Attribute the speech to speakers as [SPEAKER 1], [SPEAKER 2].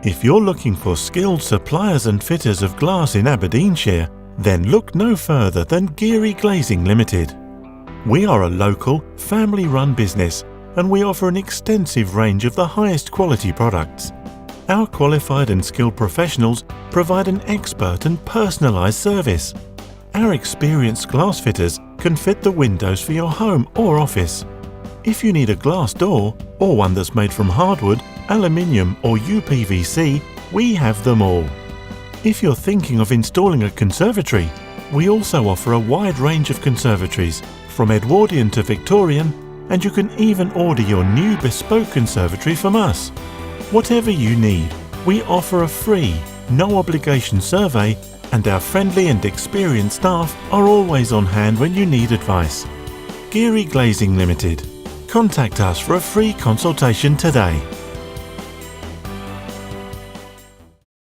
[SPEAKER 1] If you're looking for skilled suppliers and fitters of glass in Aberdeenshire, then look no further than Garioch Glazing Ltd. We are a local, family-run business and we offer an extensive range of the highest quality products. Our qualified and skilled professionals provide an expert and personalised service. Our experienced glass fitters can fit the windows for your home or office. If you need a glass door, or one that's made from hardwood, aluminium or UPVC, we have them all. If you're thinking of installing a conservatory, we also offer a wide range of conservatories, from Edwardian to Victorian, and you can even order your new bespoke conservatory from us. Whatever you need, we offer a free, no-obligation survey, and our friendly and experienced staff are always on hand when you need advice. Garioch Glazing Ltd. Contact us for a free consultation today.